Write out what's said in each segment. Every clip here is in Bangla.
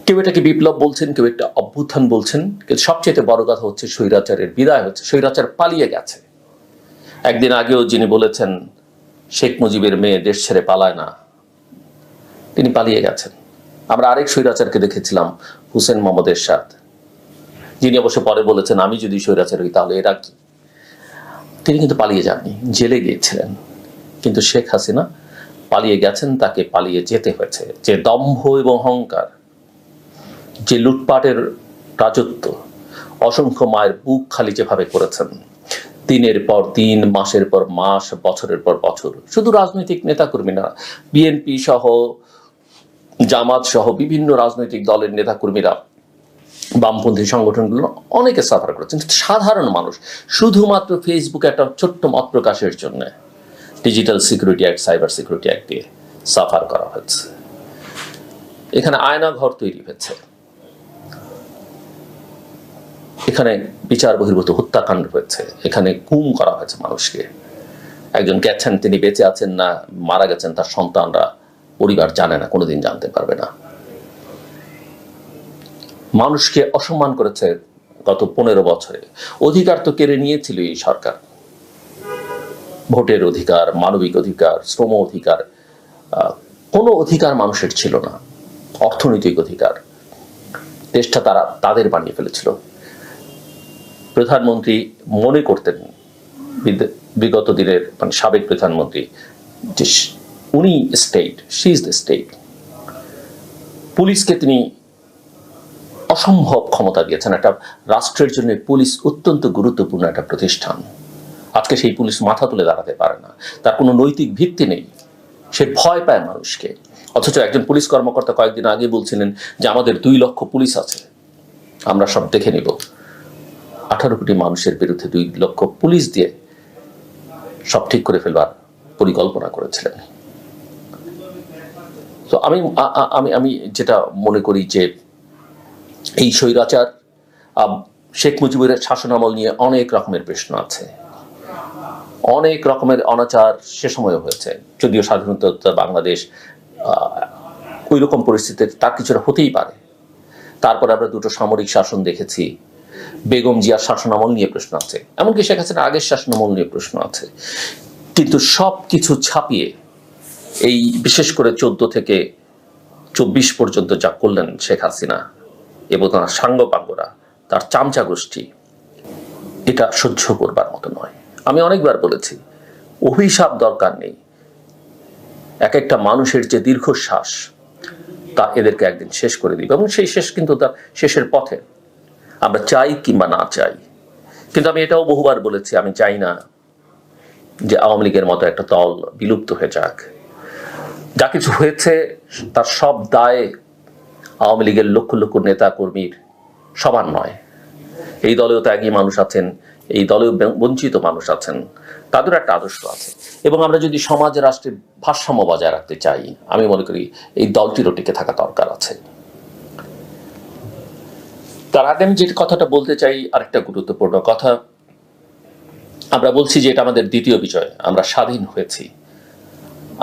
কেউ এটাকে বিপ্লব বলছেন, কেউ একটা অভ্যুত্থান বলছেন, কিন্তু সবচেয়ে বড় কথা হচ্ছে স্বৈরাচারের বিদায় হচ্ছে। স্বৈরাচার পালিয়ে গেছে। একদিন আগেও যিনি বলেছেন শেখ মুজিবের মেয়ে দেশ ছেড়ে পালায় না, তিনি পালিয়ে গেছেন। আমরা আরেক স্বৈরাচারকে দেখেছিলাম, হুসেন মোহাম্মদ এরশাদ, যিনি অবশ্য পরে বলেছেন আমি যদি স্বৈরাচার হই তাহলে এরা কি। তিনি কিন্তু পালিয়ে যাননি, জেলে গিয়েছিলেন। কিন্তু শেখ হাসিনা পালিয়ে গেছেন, তাকে পালিয়ে যেতে হয়েছে। যে দম্ভ এবং অহংকার, যে লুটপাটের রাজত্ব, অসংখ্য মায়ের বুক খালি যেভাবে করেছেন, দিনের পর দিন, মাসের পর মাস, বছরের পর বছর, শুধু রাজনৈতিক নেতাকর্মী না, বিএনপি সহ, জামাত সহ বিভিন্ন রাজনৈতিক দলের নেতাকর্মীরা, বামপন্থী সংগঠনগুলো অনেকে সাফার করেছেন। সাধারণ মানুষ শুধুমাত্র ফেসবুকে একটা ছোট্ট মত প্রকাশের জন্য digital security act, cyber security act দিয়ে সাফার করা হয়েছে। এখানে আয়না ঘর তৈরি হয়েছে, এখানে বিচার বহির্ভূত হত্যাকাণ্ড হয়েছে, এখানে গুম করা হয়েছে মানুষকে। একজন গেছেন, তিনি বেঁচে আছেন না মারা গেছেন তার সন্তানরা, পরিবার জানে না, কোনোদিন জানতে পারবে না। মানুষকে অসম্মান করেছে গত 15 বছরে। অধিকার তো কেড়ে নিয়েছিল এই সরকার, ভোটের অধিকার, মানবিক অধিকার, শ্রম অধিকার, কোনো অধিকার মানুষের ছিল না। অর্থনৈতিক অধিকার, দেশটা তারা তাদের বানিয়ে ফেলেছিল। প্রধানমন্ত্রী মনে করতেন, বিগত দিনের মানে সাবেক প্রধানমন্ত্রী, যে উনি state, she is the state. পুলিশকে তিনি অসম্ভব ক্ষমতা দিয়েছেন। একটা রাষ্ট্রের জন্য পুলিশ অত্যন্ত গুরুত্বপূর্ণ একটা প্রতিষ্ঠান। আজকে সেই পুলিশ মাথা তুলে দাঁড়াতে পারে না, তার কোনো নৈতিক ভিত্তি নেই, সে ভয় পায় মানুষকে। অথচ একজন পুলিশ কর্মকর্তা কয়েকদিন আগে বলছিলেন যে আমাদের 2 লক্ষ পুলিশ আছে, আমরা সব দেখে নিব। 18 কোটি মানুষের বিরুদ্ধে 2 লক্ষ পুলিশ দিয়ে সব ঠিক করে ফেলবার পরিকল্পনা করেছিলেন। তো আমি যেটা মনে করি যে এই স্বৈরাচার, শেখ মুজিবের শাসনামল নিয়ে অনেক রকমের প্রশ্ন আছে, অনেক রকমের অনাচার সে সময় হয়েছে। যদিও স্বাধীনতা বাংলাদেশ ওই রকম পরিস্থিতিতে তার কিছুটা হতেই পারে। তারপরে আমরা 2টো সামরিক শাসন দেখেছি, বেগম জিয়ার শাসনামল নিয়ে প্রশ্ন আছে, এমনকি শেখ হাসিনার আগের শাসনামল নিয়ে প্রশ্ন আছে। কিন্তু সব কিছু ছাপিয়ে এই বিশেষ করে 14 থেকে 24 পর্যন্ত যা করলেন শেখ হাসিনা এবং তার সাঙ্গপাঙ্গরা, তার চামচা গোষ্ঠী, এটা সহ্য করবার মতো নয়। আমি অনেকবার বলেছি, অভিশাপ দরকার নেই। এক একটা মানুষের যে দীর্ঘশ্বাস, তা এদেরকে একদিন শেষ করে দিবে, এবং সেই শেষ কিন্তু তার শেষের পথে, আমরা চাই কিংবা না চাই। কিন্তু আমি এটাও বহুবার বলেছি, আমি চাই না যে আওয়ামী লীগের মতো একটা দল বিলুপ্ত হয়ে যাক। যা কিছু হয়েছে তার সব দায় আওয়ামী লীগের লক্ষ লক্ষ নেতা কর্মীর সবার নয়। এই দলেও ত্যাগী মানুষ আছেন, এই দলেও বঞ্চিত মানুষ আছেন, তাদের একটা আদর্শ আছে। এবং আমরা যদি সমাজ রাষ্ট্রের ভারসাম্য বজায় রাখতে চাই, আমি মনে করি এই দলটিরও টিকে থাকা দরকার আছে। তার আগে আমি যে কথাটা বলতে চাই, আরেকটা গুরুত্বপূর্ণ কথা, আমরা বলছি যে এটা আমাদের দ্বিতীয় বিজয়, আমরা স্বাধীন হয়েছি।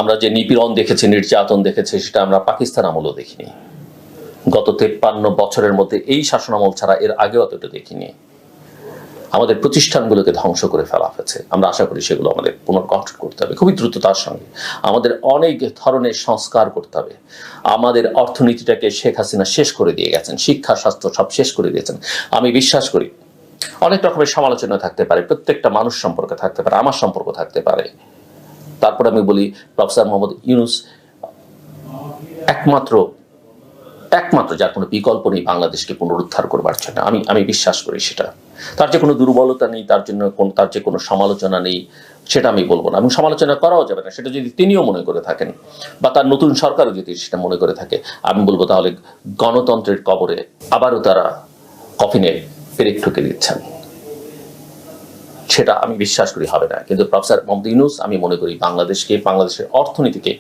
আমরা যে নিপীড়ন দেখেছি, নির্যাতন দেখেছি, সেটা আমরা পাকিস্তান আমলও দেখিনি। গত 53 বছরের মধ্যে এই শাসনামল ছাড়া এর আগেও অতটা দেখিনি। আমাদের প্রতিষ্ঠানগুলোকে ধ্বংস করে ফেলা হয়েছে। আমরা আশা করি সেগুলো আমাদের পুনর্গঠন করতে হবে খুবই দ্রুততার সঙ্গে। আমাদের অনেক ধরনের সংস্কার করতে হবে। আমাদের অর্থনীতিটাকে শেখ হাসিনা শেষ করে দিয়ে গেছেন, শিক্ষা, স্বাস্থ্য সব শেষ করে দিয়েছেন। আমি বিশ্বাস করি অনেক রকমের সমালোচনা থাকতে পারে, প্রত্যেকটা মানুষ সম্পর্কে থাকতে পারে, আমার সম্পর্ক থাকতে পারে। তারপর আমি বলি, প্রফেসর মোহাম্মদ ইউনূস একমাত্র যার কোনো বিকল্প নেই বাংলাদেশকে পুনরুদ্ধার করবার জন্য। আমি বিশ্বাস করি সেটা। তার যে কোনো দুর্বলতা নেই, তার যে কোনো সমালোচনা নেই, সেটা আমি বলবো না, এবং সমালোচনা করাও যাবে না। সেটা যদি তিনিও মনে করে থাকেন, বা তার নতুন সরকারও যদি সেটা মনে করে থাকে, আমি বলবো তাহলে গণতন্ত্রের কবরে আবারও তারা কফিনে পেরেক ঠুকে দিচ্ছেন। সেটা আমি বিশ্বাস করি হবে না। কিন্তু প্রফেসর মোহাম্মদ ইউনূস আমি মনে করি বাংলাদেশের অর্থনীতিকে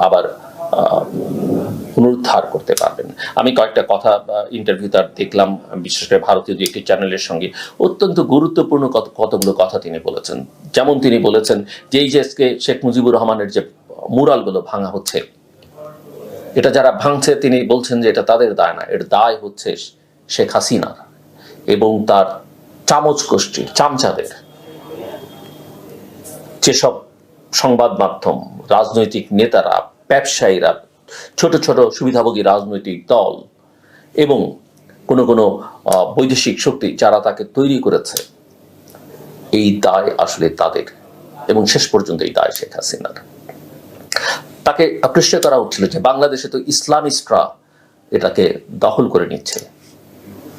আবার পুনরুদ্ধার করতে পারবেন। আমি কয়েকটা কথা ইন্টারভিউ তার দেখলাম, বিশেষ করে ভারতীয় একটি চ্যানেলের সঙ্গে, অত্যন্ত গুরুত্বপূর্ণ কতগুলো কথা তিনি বলেছেন। যেমন তিনি বলেছেন যে এই যে শেখ মুজিবুর রহমানের যে মুরালগুলো ভাঙা হচ্ছে, এটা যারা ভাঙছে তিনি বলছেন যে এটা তাদের দায় না, এর দায় হচ্ছে শেখ হাসিনার এবং তার চামচ গোষ্ঠীর, চামচাদের। যেসব সংবাদ মাধ্যম, রাজনৈতিক নেতারা, ব্যবসায়ীরা, ছোট ছোট সুবিধাভোগী রাজনৈতিক দল এবং কোনো কোনো বৈদেশিক শক্তি যারা তাকে তৈরি করেছে, এই দায় আসলে তাদের, এবং শেষ পর্যন্ত এই দায় শেখ হাসিনার। তাকে আকৃষ্ট করা হচ্ছিল যে বাংলাদেশে তো ইসলামিস্টরা এটাকে দখল করে নিচ্ছে।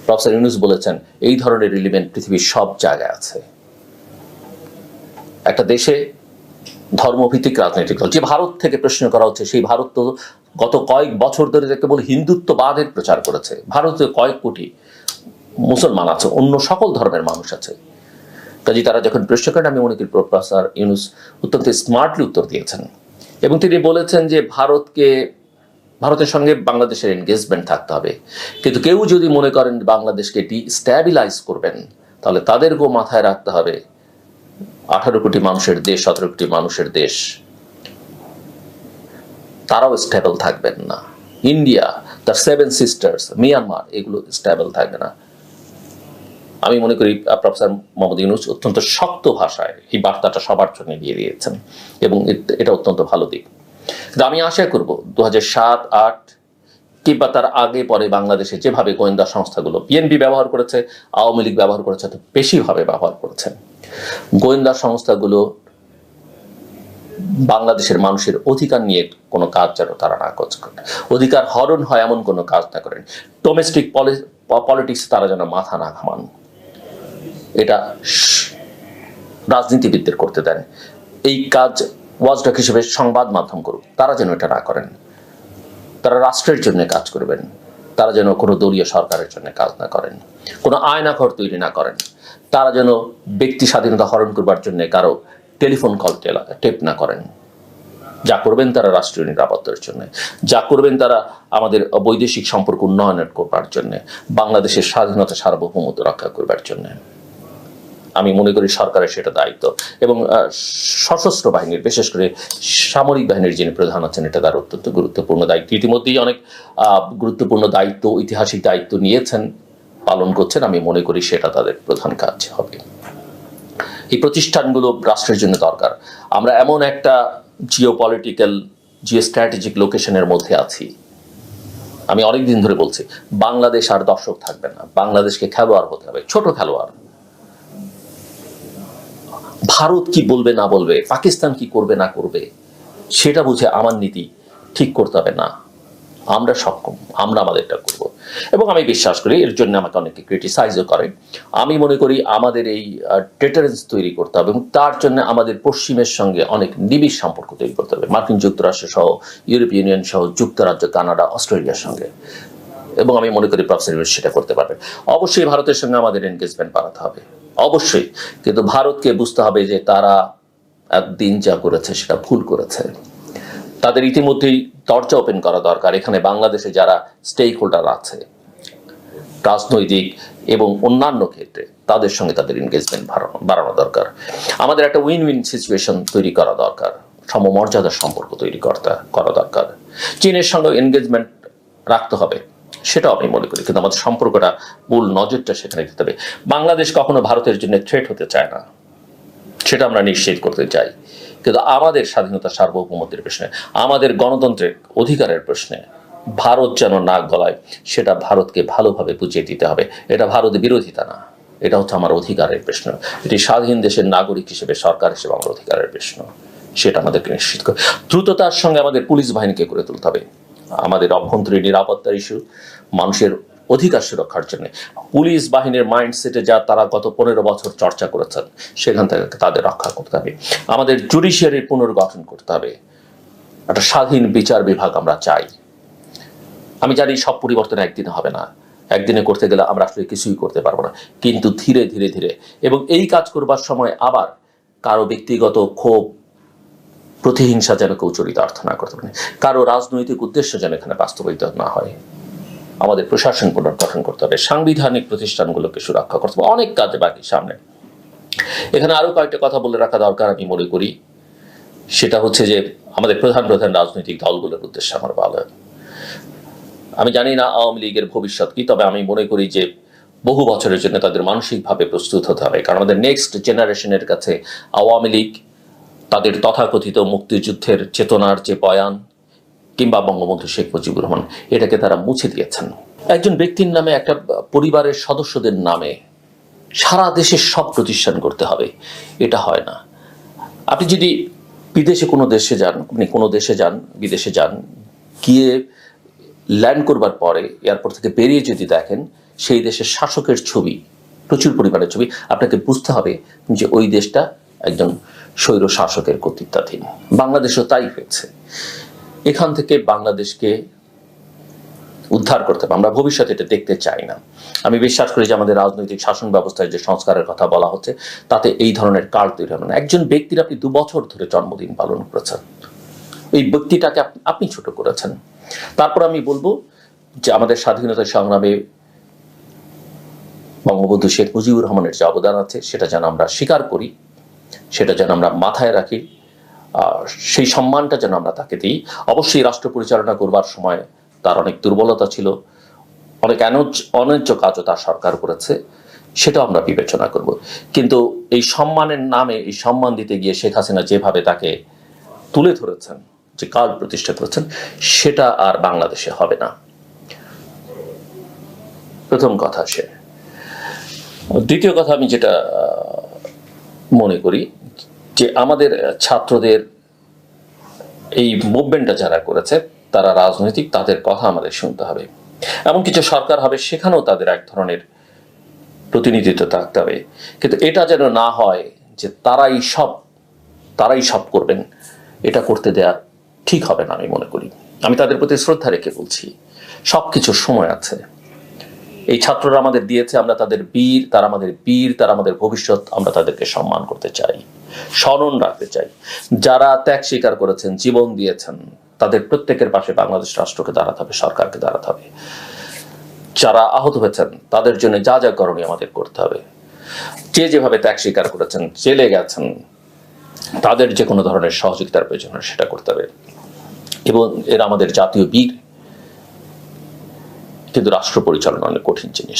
প্রফেসর ইউনূস বলেছেন এই ধরনের এলিমেন্ট পৃথিবীর সব জায়গায় আছে। একটা দেশে ধর্মভিত্তিক রাজনৈতিক দল, যে ভারত থেকে প্রশ্ন করা হচ্ছে, সেই ভারত তো গত কয়েক বছর ধরে কেবল হিন্দুত্ববাদের প্রচার করেছে। ভারতে কয়েক কোটি মুসলমান আছে, অন্য সকল ধর্মের মানুষ আছে। কাজে তারা যখন প্রশ্ন করেন, আমি মনে করি প্রফেসর ইউনূস অত্যন্ত স্মার্টলি উত্তর দিয়েছেন এবং তিনি বলেছেন যে ভারতের সঙ্গে বাংলাদেশের এনগেজমেন্ট থাকতে হবে, কিন্তু কেউ যদি মনে করেন বাংলাদেশকে ডিস্ট্যাবিলাইজ করবেন, তাহলে তাদেরকেও মাথায় রাখতে হবে 18 কোটি মানুষের দেশ, 17 কোটি মানুষের দেশ, তারাও স্টেবল থাকবেন না। ইন্ডিয়া, তার 7 সিস্টার্স, মিয়ানমার, এগুলো স্টেবল থাকবে না। আমি মনে করি প্রফেসর মোহাম্মদ ইউনূস অত্যন্ত শক্ত ভাষায় এই বার্তাটা সবার জন্য দিয়ে দিয়েছেন এবং এটা অত্যন্ত ভালো দিক। কিন্তু আমি আশা করব 2007-8 কিংবা তার আগে পরে বাংলাদেশে যেভাবে গোয়েন্দা সংস্থাগুলো, বিএনপি ব্যবহার করেছে, আওয়ামী লীগ ব্যবহার করেছে, তো বেশিভাবে ব্যবহার করেছেন, গোয়েন্দা সংস্থাগুলো বাংলাদেশের মানুষের অধিকার নিয়ে কোনো কাজ যেন তারা না করেন, অধিকার হরণ হয় এমন কোনো কাজ না করেন, ডোমেস্টিক পলিটিক্স তারা যেন মাথা না ঘামান, এটা রাজনীতিবিদদের করতে দেন। এই কাজ ওয়াচডগ হিসেবে সংবাদ মাধ্যম করুক, তারা যেন এটা না করেন। তারা রাষ্ট্রের জন্য কাজ করবেন, তারা যেন কোনো দলীয় সরকারের জন্য কাজ না করেন, কোনো আয়নাঘর তৈরি না করেন, তারা যেন ব্যক্তি স্বাধীনতা হরণ করবার জন্য কারো টেলিফোন কল টেপ না করেন। যা করবেন তারা রাষ্ট্রীয় নিরাপত্তার জন্য, যা করবেন তারা আমাদের বৈদেশিক সম্পর্ক উন্নয়নের করবার জন্য, বাংলাদেশের স্বাধীনতা সার্বভৌমত্ব রক্ষা করবার জন্য। আমি মনে করি সরকারের সেটা দায়িত্ব, এবং সশস্ত্র বাহিনীর, বিশেষ করে সামরিক বাহিনীর যিনি প্রধান আছেন, এটা তার অত্যন্ত গুরুত্বপূর্ণ দায়িত্ব। ইতিমধ্যেই অনেক গুরুত্বপূর্ণ দায়িত্ব, ঐতিহাসিক দায়িত্ব নিয়েছেন, পালন করছেন। আমি মনে করি সেটা তাদের প্রধান কাজ হবে। এই প্রতিষ্ঠানগুলো রাষ্ট্রের জন্য দরকার। আমরা এমন একটা জিওপলিটিক্যাল, জিওস্ট্র্যাটেজিক লোকেশনের মধ্যে আছি। আমি অনেকদিন ধরে বলছি, বাংলাদেশ আর দর্শক থাকবে না, বাংলাদেশকে খেলোয়াড় হতে হবে, ছোট খেলোয়াড়। ভারত কি বলবে না বলবে, পাকিস্তান কি করবে না করবে, সেটা বুঝে আমার নীতি ঠিক করতে হবে না। আমরা সক্ষম, আমরা আমাদেরটা করব। এবং আমি বিশ্বাস করি, এর জন্য আমাকে অনেকে ক্রিটিসাইজও করে, আমি মনে করি আমাদের এই ডেটারেন্স তৈরি করতে হবে, এবং তার জন্য আমাদের পশ্চিমের সঙ্গে অনেক নিবিড় সম্পর্ক তৈরি করতে হবে, মার্কিন যুক্তরাষ্ট্র সহ, ইউরোপীয় ইউনিয়ন সহ, যুক্তরাজ্য, কানাডা, অস্ট্রেলিয়ার সঙ্গে। এবং আমি মনে করি প্রফেসর ইউনূস সেটা করতে পারবে। অবশ্যই ভারতের সঙ্গে আমাদের এনগেজমেন্ট বাড়াতে হবে, অবশ্যই, কিন্তু ভারতকে বুঝতে হবে যে তারা একদিন যা করেছে সেটা ভুল করেছে। তাদের ইতিমধ্যেই দরজা ওপেন করা দরকার। এখানে বাংলাদেশে যারা স্টেক হোল্ডার আছে, রাজনৈতিক এবং অন্যান্য ক্ষেত্রে, তাদের সঙ্গে তাদের এনগেজমেন্ট বাড়ানো দরকার। আমাদের একটা উইন উইন সিচুয়েশন তৈরি করা দরকার, সমমর্যাদার সম্পর্ক তৈরি করা দরকার। চীনের সঙ্গে এনগেজমেন্ট রাখতে হবে, সেটাও আমি মনে করি, কিন্তু আমাদের সম্পর্কটা, মূল নজরটা সেখানে দিতে হবে। বাংলাদেশ কখনো ভারতের জন্য থ্রেট হতে চায় না, সেটা আমরা নিশ্চিত করতে চাই, কিন্তু আমাদের স্বাধীনতা সার্বভৌমত্বের প্রশ্নে, আমাদের গণতন্ত্রের অধিকারের প্রশ্নে ভারত যেন নাক গলায়, সেটা ভারতকে ভালোভাবে বুঝিয়ে দিতে হবে। এটা ভারত বিরোধিতা না, এটা হচ্ছে আমার অধিকারের প্রশ্ন। এটি স্বাধীন দেশের নাগরিক হিসেবে, সরকার হিসেবে আমার অধিকারের প্রশ্ন, সেটা আমাদেরকে নিশ্চিত করে। দ্রুততার সঙ্গে আমাদের পুলিশ বাহিনীকে করে তুলতে হবে। আমাদের অভ্যন্তরীণ নিরাপত্তার ইস্যু, মানুষের অধিকার সুরক্ষার জন্য পুলিশ বাহিনীর মাইন্ডসেটে যা তারা গত 15 বছর চর্চা করেছেন, সেখান থেকে তাদের রক্ষা করতে হবে। আমাদের জুডিশিয়ারির পুনর্গঠন করতে হবে, একটা স্বাধীন বিচার বিভাগ আমরা চাই। আমি জানি সব পরিবর্তন একদিনে হবে না, একদিনে করতে গেলে আমরা আসলে কিছুই করতে পারবো না, কিন্তু ধীরে ধীরে ধীরে, এবং এই কাজ করবার সময় আবার কারো ব্যক্তিগত ক্ষোভ, প্রতিহিংসা যেন কেউ চরিতার্থ না করতে পারে, কারো রাজনৈতিক উদ্দেশ্য যেন এখানে বাস্তবায়িত না হয়। আমাদের প্রশাসন পুনর্গঠন করতে হবে, সাংবিধানিক প্রতিষ্ঠানগুলোকে সুরক্ষা করতে হবে, অনেক কাজ বাকি সামনে। এখানে আরো কয়েকটা কথা বলে রাখা দরকার আমি মনে করি, সেটা হচ্ছে যে আমাদের প্রধান প্রধান রাজনৈতিক দলগুলোর উদ্দেশ্যে আমার ভালো, আমি জানি না আওয়ামী লীগের ভবিষ্যৎ কি, তবে আমি মনে করি যে বহু বছরের জন্য তাদের মানসিকভাবে প্রস্তুত হতে হবে, কারণ আমাদের নেক্সট জেনারেশনের কাছে আওয়ামী লীগ তাদের তথাকথিত মুক্তিযুদ্ধের চেতনার যে বয়ান কিংবা বঙ্গবন্ধু শেখ মুজিবুর রহমান, এটাকে তারা মুছে দিয়েছেন। একজন ব্যক্তির নামে, একটা পরিবারের সদস্যদের নামে সারা দেশের সব প্রতিষ্ঠান করতে হবে, এটা হয় না। আপনি যদি বিদেশে কোনো দেশে যান, বিদেশে যান, গিয়ে ল্যান্ড করবার পরে এয়ারপোর্ট থেকে বেরিয়ে যদি দেখেন সেই দেশের শাসকের ছবি, প্রচুর পরিমাণের ছবি, আপনাকে বুঝতে হবে যে ওই দেশটা একজন স্বৈর শাসকের কর্তৃত্বাধীন। বাংলাদেশও তাই হয়েছে। এখান থেকে বাংলাদেশকে উদ্ধার করতে হবে। আমরা ভবিষ্যতে এটা দেখতে চাই না। আমি বিশ্বাস করি যে আমাদের রাজনৈতিক শাসন ব্যবস্থায় যে সংস্কারের কথা বলা হচ্ছে তাতে এই ধরনের কাল তৈরি হবে না। একজন ব্যক্তির আপনি 2 বছর ধরে জন্মদিন পালন করেছেন, এই ব্যক্তিটাকে আপনি ছোট করেছেন। তারপর আমি বলবো যে আমাদের স্বাধীনতা সংগ্রামে বঙ্গবন্ধু শেখ মুজিবুর রহমানের যে অবদান আছে সেটা যেন আমরা স্বীকার করি, সেটা যেন আমরা মাথায় রাখি, সেই সম্মানটা যেন আমরা তাকে দিই। অবশ্যই রাষ্ট্র পরিচালনা করবার সময় তার অনেক দুর্বলতা ছিল, অনেক অন্যায্য কাজও তার সরকার করেছে, সেটাও আমরা বিবেচনা করব। কিন্তু এই সম্মানের নামে এই সম্মান দিতে গিয়ে শেখ হাসিনা যেভাবে তাকে তুলে ধরেছেন, যে কাল প্রতিষ্ঠা করেছেন, সেটা আর বাংলাদেশে হবে না। প্রথম কথা সে। দ্বিতীয় কথা, আমি যেটা মনে করি যে আমাদের ছাত্রদের এই মুভমেন্টটা যারা করেছে তারা রাজনৈতিক, তাদের কথা আমাদের শুনতে হবে। এমন কিছু সরকার হবে সেখানেও তাদের এক ধরনের প্রতিনিধিত্ব থাকতে হবে, কিন্তু এটা যেন না হয় যে তারাই সব করবেন। এটা করতে দেয়া ঠিক হবে না আমি মনে করি। আমি তাদের প্রতি শ্রদ্ধা রেখে বলছি, সবকিছুর সময় আছে। এই ছাত্ররা আমাদের দিয়েছে, আমরা তাদের বীর, তারা আমাদের বীর, তারা আমাদের ভবিষ্যৎ। আমরা তাদেরকে সম্মান করতে চাই, স্মরণ রাখতে চাই। যারা ত্যাগ স্বীকার করেছেন, জীবন দিয়েছেন, তাদের প্রত্যেকের পাশে বাংলাদেশ রাষ্ট্রকে দাঁড়াতে হবে, সরকারকে দাঁড়াতে হবে। যারা আহত হয়েছেন তাদের জন্য যা যা করণীয় আমাদের করতে হবে। যেভাবে ত্যাগ স্বীকার করেছেন, জেলে গেছেন, তাদের যে কোনো ধরনের সহযোগিতার প্রয়োজন হয় সেটা করতে হবে। এবং এরা আমাদের জাতীয় বীর, কিন্তু রাষ্ট্র পরিচালনা অনেক কঠিন জিনিস।